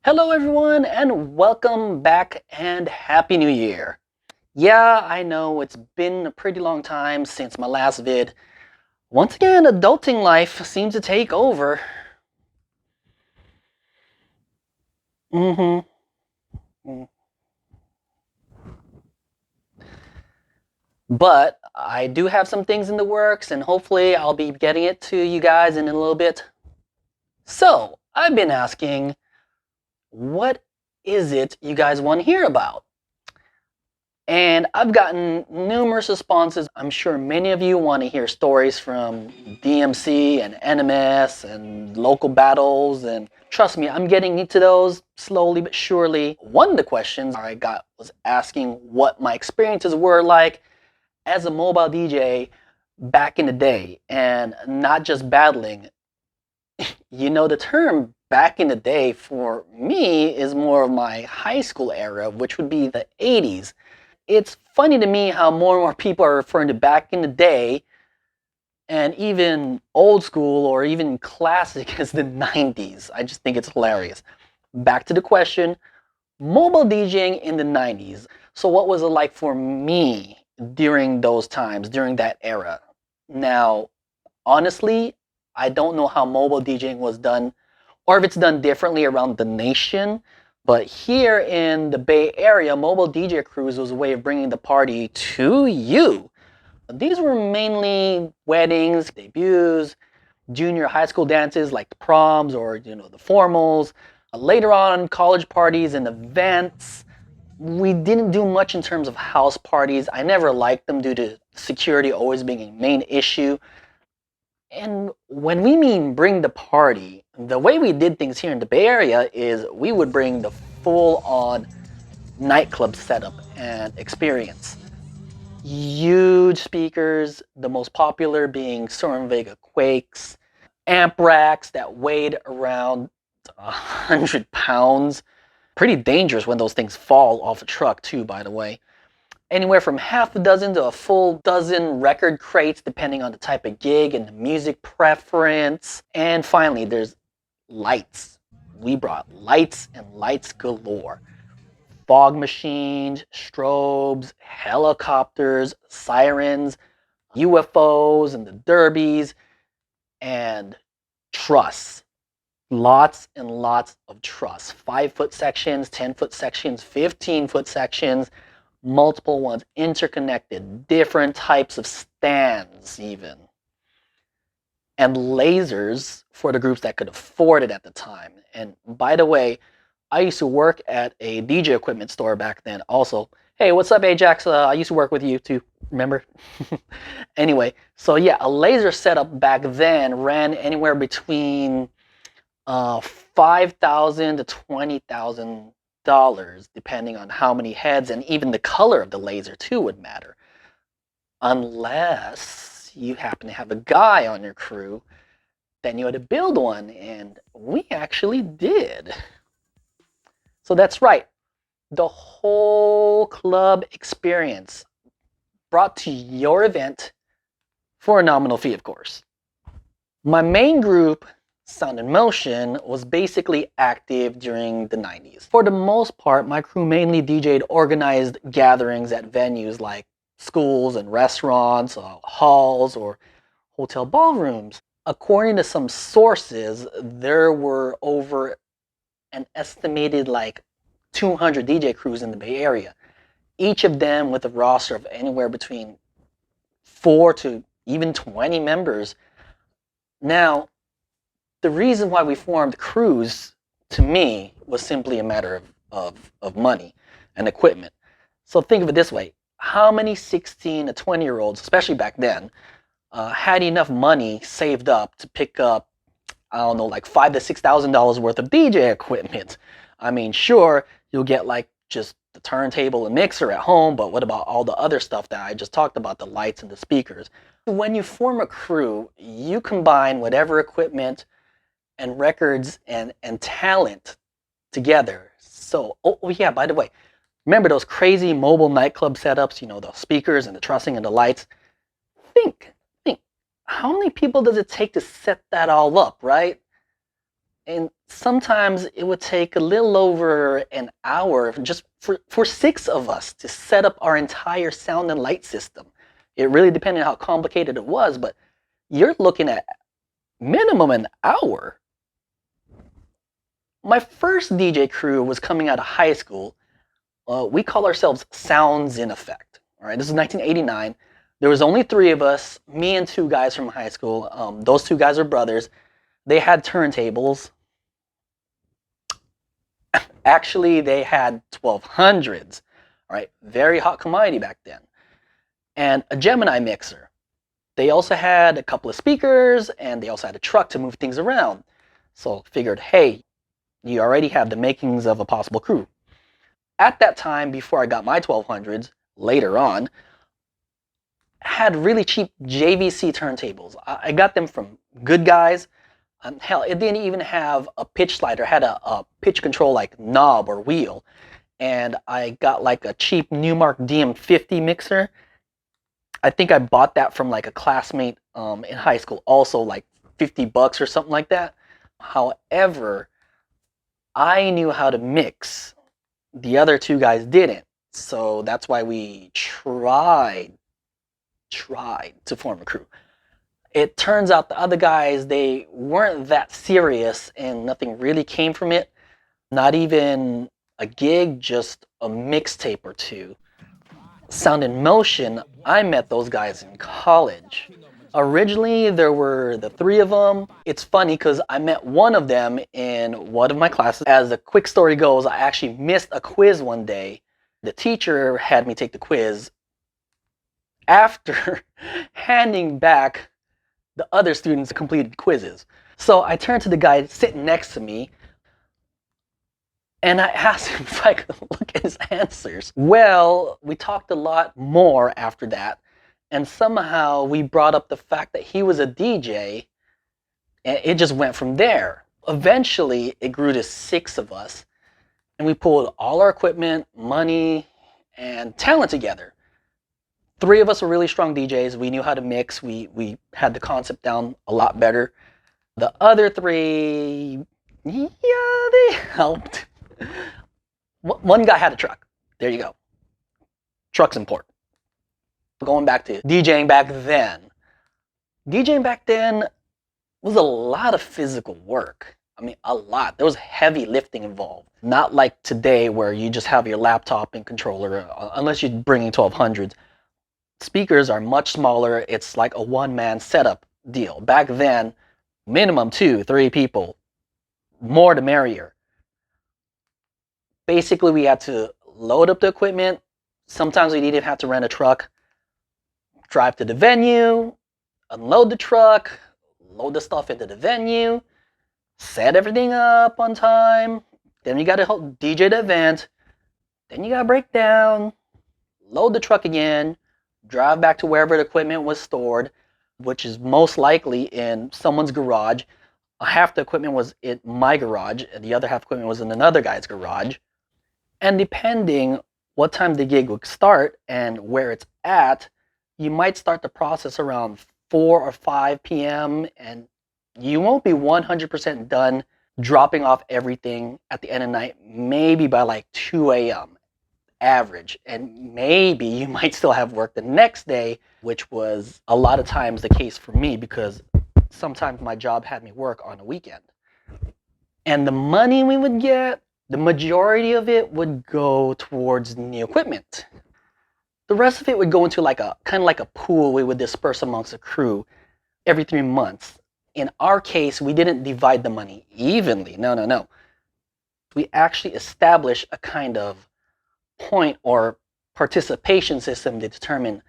Hello everyone and welcome back and Happy New Year. Yeah, I know it's been a pretty long time since my last vid. Once again, adulting life seems to take over. Mm-hmm. But I do have some things in the works and hopefully I'll be getting it to you guys in a little bit. So, I've been asking, what is it you guys want to hear about? And I've gotten numerous responses. I'm sure many of you want to hear stories from DMC and NMS and local battles. And trust me, I'm getting into those slowly but surely. One of the questions I got was asking what my experiences were like as a mobile DJ back in the day and not just battling. The term back in the day for me is more of my high school era, which would be the 80s. It's funny to me how more and more people are referring to back in the day and even old school or even classic as the 90s. I just think it's hilarious. Back to the question, mobile DJing in the 90s. So what was it like for me during those times, during that era? Now, honestly, I don't know how mobile DJing was done or if it's done differently around the nation. But here in the Bay Area, mobile DJ crews was a way of bringing the party to you. These were mainly weddings, debuts, junior high school dances like the proms or the formals. Later on, college parties and events. We didn't do much in terms of house parties. I never liked them due to security always being a main issue. And when we mean bring the party, the way we did things here in the Bay Area is we would bring the full-on nightclub setup and experience. Huge speakers, the most popular being Storm Vega Quakes, amp racks that weighed around 100 pounds. Pretty dangerous when those things fall off a truck too, by the way. Anywhere from half a dozen to a full dozen record crates depending on the type of gig and the music preference. And finally, there's lights. We brought lights and lights galore. Fog machines, strobes, helicopters, sirens, UFOs and the derbies, and truss. Lots and lots of truss. 5-foot sections, 10-foot sections, 15-foot sections, multiple ones, interconnected, different types of stands even. And lasers for the groups that could afford it at the time. And by the way, I used to work at a DJ equipment store back then also. Hey, what's up, Ajax? I used to work with you too, remember? Anyway, so yeah, a laser setup back then ran anywhere between $5,000 to $20,000, depending on how many heads, and even the color of the laser too would matter. Unless you happen to have a guy on your crew, then you had to build one, and we actually did. So that's right, the whole club experience brought to your event for a nominal fee, of course. My main group, Sound in Motion, was basically active during the 90s. For the most part, my crew mainly DJ'd organized gatherings at venues like schools and restaurants, halls, or hotel ballrooms. According to some sources, there were over an estimated like 200 DJ crews in the Bay Area, each of them with a roster of anywhere between 4 to even 20 members. Now, the reason why we formed crews, to me, was simply a matter of money and equipment. So think of it this way. How many 16 to 20-year-olds, especially back then, had enough money saved up to pick up, I don't know, like $5,000 to $6,000 worth of DJ equipment? I mean, sure, you'll get like just the turntable and mixer at home, but what about all the other stuff that I just talked about, the lights and the speakers? When you form a crew, you combine whatever equipment and records and talent together. So, oh yeah, by the way, remember those crazy mobile nightclub setups, the speakers and the trussing and the lights? Think, how many people does it take to set that all up, right? And sometimes it would take a little over an hour just for 6 of us to set up our entire sound and light system. It really depended on how complicated it was, but you're looking at minimum an hour. My first DJ crew was coming out of high school. We call ourselves Sounds in Effect. All right, this is 1989. There was only 3 of us, me and 2 guys from high school. Those 2 guys are brothers. They had turntables. Actually, they had 1200s. All right, very hot commodity back then. And a Gemini mixer. They also had a couple of speakers, and they also had a truck to move things around. So figured, hey, you already have the makings of a possible crew. At that time, before I got my 1200s, later on, had really cheap JVC turntables. I got them from Good Guys. Hell, it didn't even have a pitch slider. It had a pitch control like knob or wheel. And I got like a cheap Newmark DM50 mixer. I think I bought that from like a classmate in high school, also like $50 or something like that. However, I knew how to mix. The other 2 guys didn't. So that's why we tried to form a crew. It turns out the other guys, they weren't that serious and nothing really came from it. Not even a gig, just a mixtape or 2. Sound in Motion, I met those guys in college. Originally, there were the 3 of them. It's funny because I met one of them in one of my classes. As the quick story goes, I actually missed a quiz one day. The teacher had me take the quiz after handing back the other students' completed quizzes. So I turned to the guy sitting next to me, and I asked him if I could look at his answers. Well, we talked a lot more after that, and somehow we brought up the fact that he was a DJ, and it just went from there. Eventually, it grew to 6 of us, and we pulled all our equipment, money, and talent together. 3 of us were really strong DJs. We knew how to mix. We had the concept down a lot better. The other 3, yeah, they helped. One guy had a truck. There you go. Truck's important. Going back to DJing back then. DJing back then was a lot of physical work. I mean, a lot. There was heavy lifting involved. Not like today where you just have your laptop and controller, unless you're bringing 1200s. Speakers are much smaller. It's like a one-man setup deal. Back then, minimum 2, 3 people. More the merrier. Basically, we had to load up the equipment. Sometimes we didn't have to rent a truck. Drive to the venue, unload the truck, load the stuff into the venue, set everything up on time. Then you got to DJ the event. Then you got to break down, load the truck again, drive back to wherever the equipment was stored, which is most likely in someone's garage. Half the equipment was in my garage, and the other half equipment was in another guy's garage. And depending what time the gig would start and where it's at, you might start the process around 4 or 5 p.m. and you won't be 100% done dropping off everything at the end of the night, maybe by like 2 a.m. average. And maybe you might still have work the next day, which was a lot of times the case for me because sometimes my job had me work on a weekend. And the money we would get, the majority of it would go towards new equipment. The rest of it would go into like a kind of like a pool we would disperse amongst the crew every 3 months. In our case, we didn't divide the money evenly. No. We actually established a kind of point or participation system to determine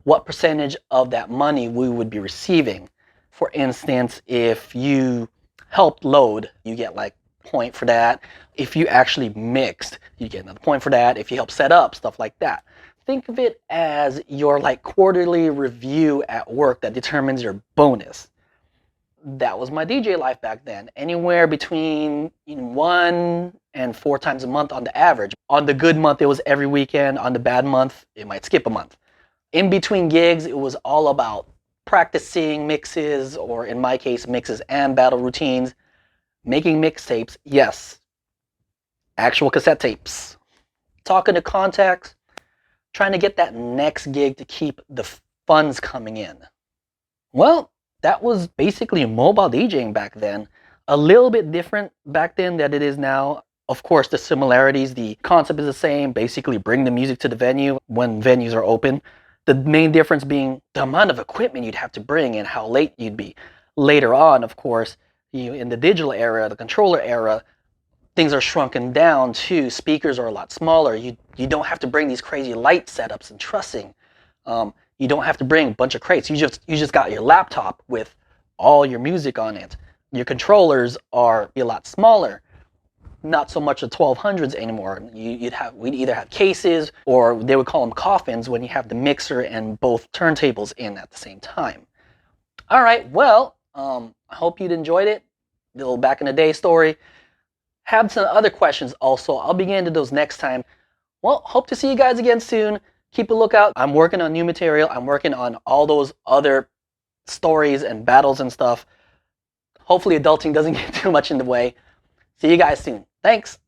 what percentage of that money we would be receiving. For instance, if you helped load, you get like point for that. If you actually mixed, you get another point for that. If you help set up, stuff like that. Think of it as your like quarterly review at work that determines your bonus. That was my DJ life back then. Anywhere between 1 and 4 times a month on the average. On the good month, it was every weekend. On the bad month, it might skip a month. In between gigs, it was all about practicing mixes, or in my case, mixes and battle routines. making mixtapes, yes, actual cassette tapes, talking to contacts, trying to get that next gig to keep the funds coming in. Well, that was basically mobile DJing back then. A little bit different back then than it is now. Of course, the similarities, the concept is the same. Basically, bring the music to the venue when venues are open. The main difference being the amount of equipment you'd have to bring and how late you'd be. Later on, of course, in the digital era, the controller era, things are shrunken down too. Speakers are a lot smaller. You don't have to bring these crazy light setups and trussing. You don't have to bring a bunch of crates. You just got your laptop with all your music on it. Your controllers are a lot smaller. Not so much the 1200s anymore. We'd either have cases or they would call them coffins when you have the mixer and both turntables in at the same time. All right, well, I hope you'd enjoyed it. A little back in the day story. Have some other questions also. I'll be getting to those next time. Well, hope to see you guys again soon. Keep a lookout. I'm working on new material. I'm working on all those other stories and battles and stuff. Hopefully adulting doesn't get too much in the way. See you guys soon. Thanks.